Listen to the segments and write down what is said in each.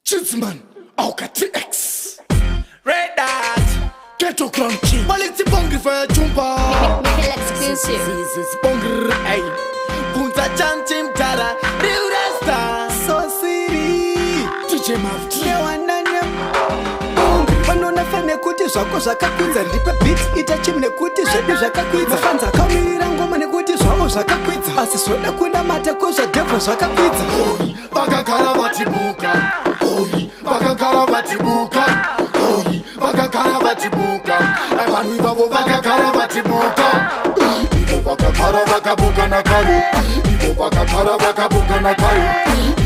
Chitzman, Auka TX, Red Dot, Ghetto Crunchy, Maliti Bongri for Chumpa, Michael exclusive. This Bongri, ay, Punta Chanchim Tara, Real Rasta, So City, DJ Mafti, Lewananya Bongri, Panona Fane Kuti Sako Zakakwidza Lipa beat, Itachimne Kuti Zedu Zakakwidza Fanza Kamira Ngoma Nekuti Zako Zakakwidza Asisoda Kuna Matakosa Devo Zakakwidza Oi, Bakakara Batibuka, Oi, Bakakara Batibuka, Oi, Bakakara Batibuka, Abantu babo Bakakara Batibuka, Ibo Bakakara Bakabuka Nakari, Ibo Bakakara Bakabuka Nakari,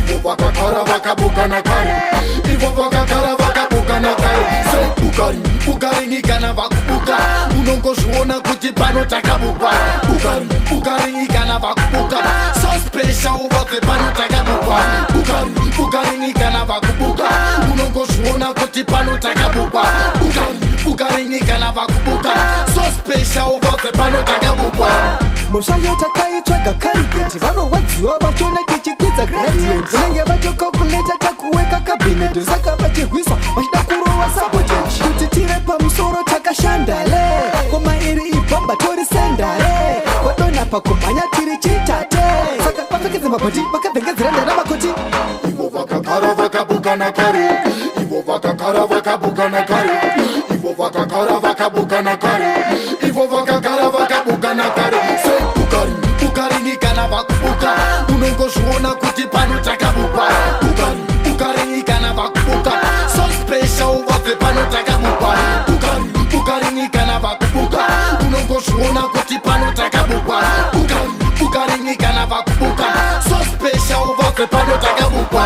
Ibo Bakakara Bakabuka Nakari, Ibo Bakakara Bakabuka Nakari, Say Bukari, Bukari Nikana Bakubuka, Unongo Shuona Kuti Pano Takabuka, Bukari, Bukari Nikana Bakubuka, So special about the Pano Takabuka, Bukari, Bukari Nikana Bakubuka, Unongo Shuona Kuti Pano Takabuka, Bukari, Bukari Nikana Bakubuka, So special about the Pano Takabuka. Musayo takaitwa kakarigeti Vano wadziwa vachona kichikwidza gradient Nenge vachokalkuleta takuweka cabinet Saka vachihwisa vachida kurova sabotage Kuti tire pamusoro takashandale Koma iri ibhamba tori sendare Wadona pakumhanya tiri chitate Saka vapfekedze mabhoti vakavhengedzera ndara makoti Ivo vakakara vakabuka nakare, Ivo vakakara vakabuka nakare, Ivo vakakara vakabuka nakare, Ivo vakakara vakabuka nakare. Say Bukari, Bukari nikana vakubuka, unongo zhuona kuti pano takabuka. Bukari, Bukari nikana vakubuka, so special vabve pano takabuka. Bukari, Bukari nikana vakubuka, unongo zhuona kuti pano takabuka. Bukari, Bukari nikana vakubuka, so special vabve pano takabuka.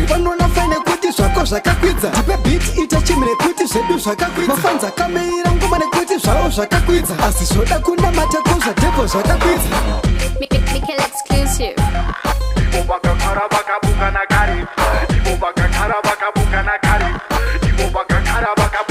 Vanona fane kuti zvako zvakakwidza Tipe beat itachimire kuti zvedu zvakakwidza Mafanza kameira ngoma nekuti zvavo zvakakwidza Asi zvoda kunamata kozvadevo zvakakwidza Michael exclusive. Ivo vakakara vakabuka nakari, Ivo vakakara vakabuka nakari, Ivo vakakara vakabuka